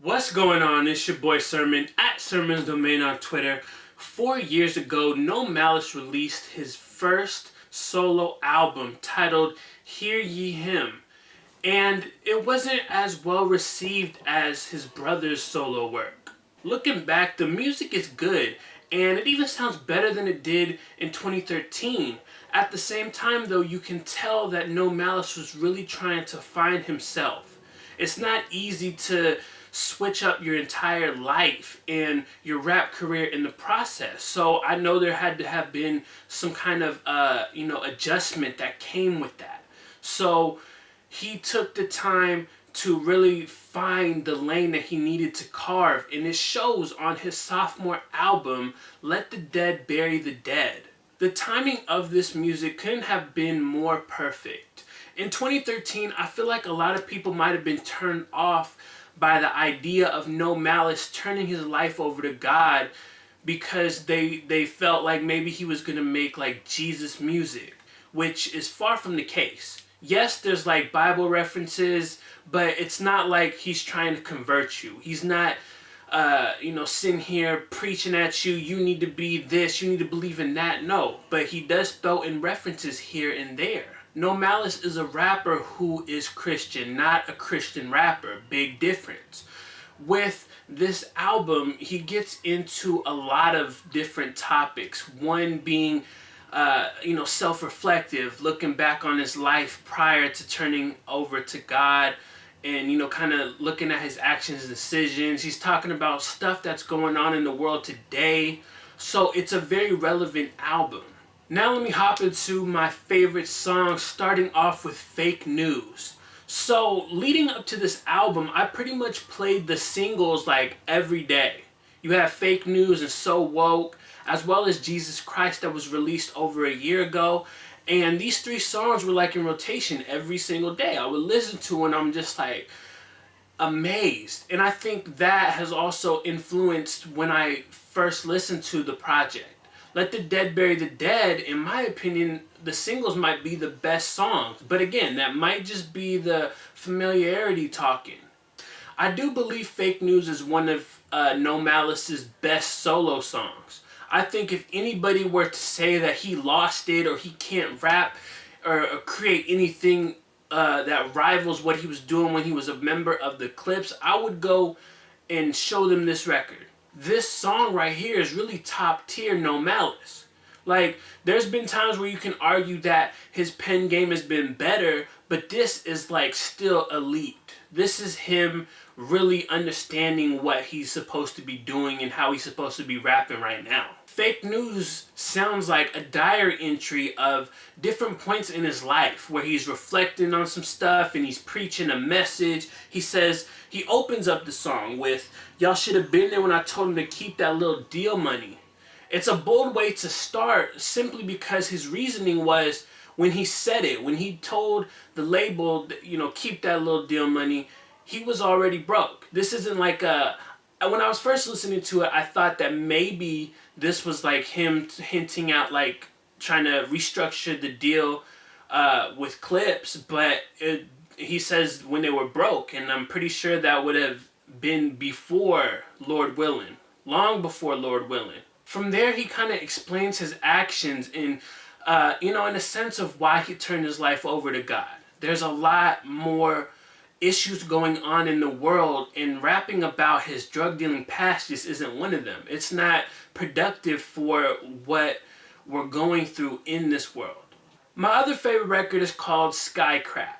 What's going on? It's your boy Sermon at Sermon's Domain on Twitter. 4 years ago, No Malice released his first solo album titled Hear Ye Him. And it wasn't as well received as his brother's solo work. Looking back, the music is good, and it even sounds better than it did in 2013. At the same time, though, you can tell that No Malice was really trying to find himself. It's not easy to switch up your entire life and your rap career in the process. So I know there had to have been some kind of adjustment that came with that. So he took the time to really find the lane that he needed to carve, and it shows on his sophomore album, Let the Dead Bury the Dead. The timing of this music couldn't have been more perfect. In 2013, I feel like a lot of people might have been turned off by the idea of No Malice turning his life over to God because they felt like maybe he was going to make like Jesus music, which is far from the case. Yes, there's like Bible references, but it's not like he's trying to convert you. He's not sitting here preaching at you, you need to be this, you need to believe in that. No, but he does throw in references here and there. No Malice is a rapper who is Christian, not a Christian rapper. Big difference. With this album, he gets into a lot of different topics. One being, self-reflective, looking back on his life prior to turning over to God, and kind of looking at his actions and decisions. He's talking about stuff that's going on in the world today. So it's a very relevant album. Now let me hop into my favorite songs, starting off with Fake News. So leading up to this album, I pretty much played the singles like every day. You have Fake News and So Woke, as well as Jesus Christ that was released over a year ago. And these three songs were like in rotation every single day. I would listen to and I'm just like amazed. And I think that has also influenced when I first listened to the project. Let the Dead Bury the Dead, in my opinion, the singles might be the best songs. But again, that might just be the familiarity talking. I do believe Fake News is one of No Malice's best solo songs. I think if anybody were to say that he lost it or he can't rap or create anything that rivals what he was doing when he was a member of the Clips, I would go and show them this record. This song right here is really top tier No Malice. Like, there's been times where you can argue that his pen game has been better, but this is like still elite. This is him really understanding what he's supposed to be doing and how he's supposed to be rapping right now. Fake News sounds like a diary entry of different points in his life where he's reflecting on some stuff and he's preaching a message. He opens up the song with, "Y'all should have been there when I told him to keep that little deal money." It's a bold way to start simply because his reasoning was when he said it, when he told the label, keep that little deal money, he was already broke. This isn't like when I was first listening to it, I thought that maybe this was like him hinting out, like trying to restructure the deal with Clips, but he says when they were broke, and I'm pretty sure that would have been before Lord Willing, long before Lord Willing. From there, he kind of explains his actions in a sense of why he turned his life over to God. There's a lot more issues going on in the world, and rapping about his drug dealing past just isn't one of them. It's not productive for what we're going through in this world. My other favorite record is called Skycrack.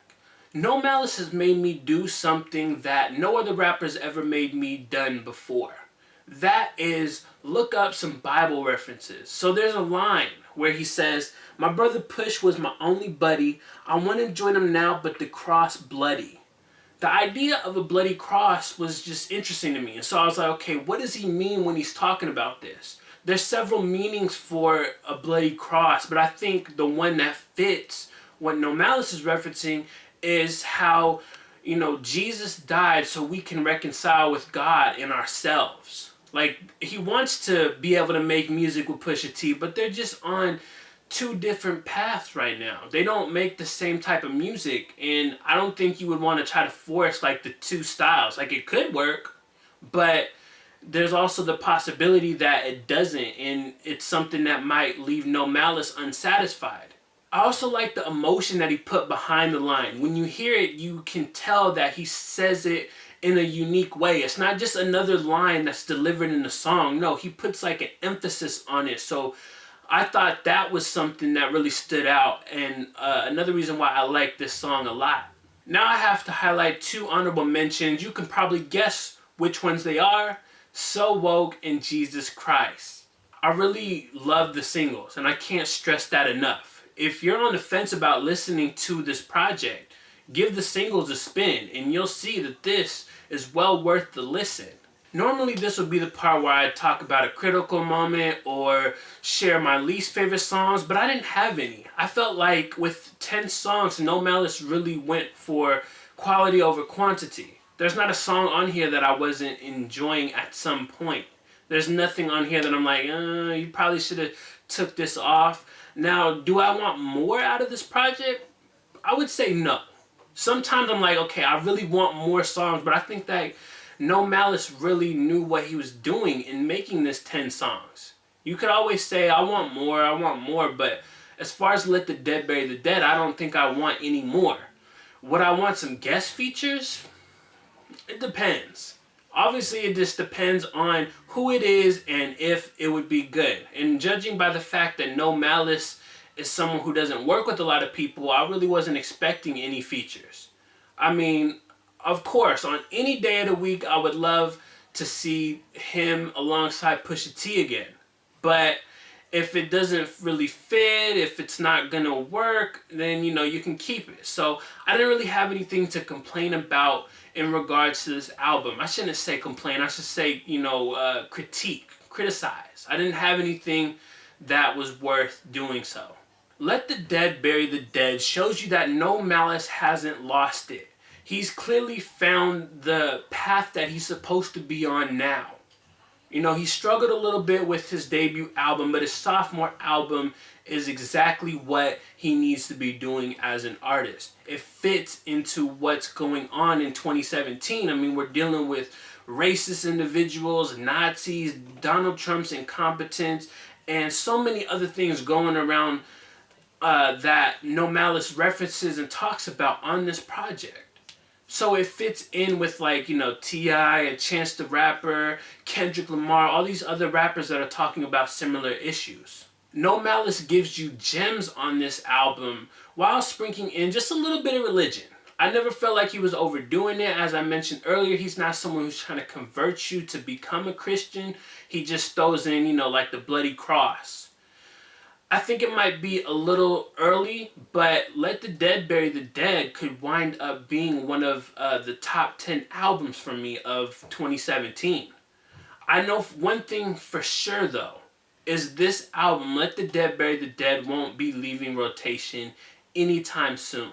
No Malice has made me do something that no other rapper's ever made me done before. That is look up some Bible references. So there's a line where he says, "My brother Push was my only buddy. I want to join him now, but the cross bloody." The idea of a bloody cross was just interesting to me. And so I was like, okay, what does he mean when he's talking about this? There's several meanings for a bloody cross, but I think the one that fits what No Malice is referencing is how, Jesus died so we can reconcile with God and ourselves. Like, he wants to be able to make music with Pusha T, but they're just on two different paths right now. They don't make the same type of music, and I don't think you would want to try to force like the two styles. Like, it could work, but there's also the possibility that it doesn't, and it's something that might leave No Malice unsatisfied. I also like the emotion that he put behind the line. When you hear it, you can tell that he says it in a unique way. It's not just another line that's delivered in the song. No, he puts like an emphasis on it. So I thought that was something that really stood out, and another reason why I like this song a lot. Now I have to highlight two honorable mentions. You can probably guess which ones they are. So Woke and Jesus Christ. I really love the singles, and I can't stress that enough. If you're on the fence about listening to this project, give the singles a spin, and you'll see that this is well worth the listen. Normally this would be the part where I talk about a critical moment or share my least favorite songs, but I didn't have any. I felt like with 10 songs, No Malice really went for quality over quantity. There's not a song on here that I wasn't enjoying at some point. There's nothing on here that I'm like, you probably should have took this off. Now, do I want more out of this project? I would say no. Sometimes I'm like, okay, I really want more songs, but I think that No Malice really knew what he was doing in making this 10 songs. You could always say, I want more, but as far as Let the Dead Bury the Dead, I don't think I want any more. Would I want some guest features? It depends. Obviously, it just depends on who it is and if it would be good. And judging by the fact that No Malice is someone who doesn't work with a lot of people, I really wasn't expecting any features. I mean, of course, on any day of the week, I would love to see him alongside Pusha T again. But if it doesn't really fit, if it's not gonna work, then you can keep it. So I didn't really have anything to complain about in regards to this album. I shouldn't say complain, I should say, criticize. I didn't have anything that was worth doing so. Let the Dead Bury the Dead shows you that No Malice hasn't lost it. He's clearly found the path that he's supposed to be on now. He struggled a little bit with his debut album, but his sophomore album is exactly what he needs to be doing as an artist. It fits into what's going on in 2017. I mean, we're dealing with racist individuals, Nazis, Donald Trump's incompetence, and so many other things going around that No Malice references and talks about on this project. So it fits in with T.I. and Chance the Rapper, Kendrick Lamar, all these other rappers that are talking about similar issues. No Malice gives you gems on this album while sprinkling in just a little bit of religion. I never felt like he was overdoing it. As I mentioned earlier, he's not someone who's trying to convert you to become a Christian. He just throws in, like the bloody cross. I think it might be a little early, but Let the Dead Bury the Dead could wind up being one of the top 10 albums for me of 2017. I know one thing for sure, though, is this album, Let the Dead Bury the Dead, won't be leaving rotation anytime soon.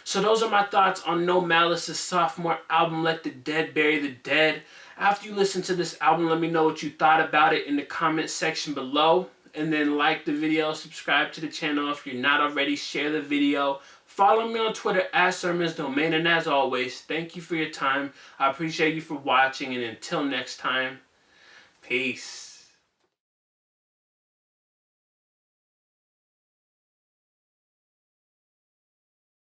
So those are my thoughts on No Malice's sophomore album, Let the Dead Bury the Dead. After you listen to this album, let me know what you thought about it in the comment section below. And then like the video, subscribe to the channel if you're not already, share the video. Follow me on Twitter @SermonsDomain, and as always, thank you for your time. I appreciate you for watching, and until next time, peace.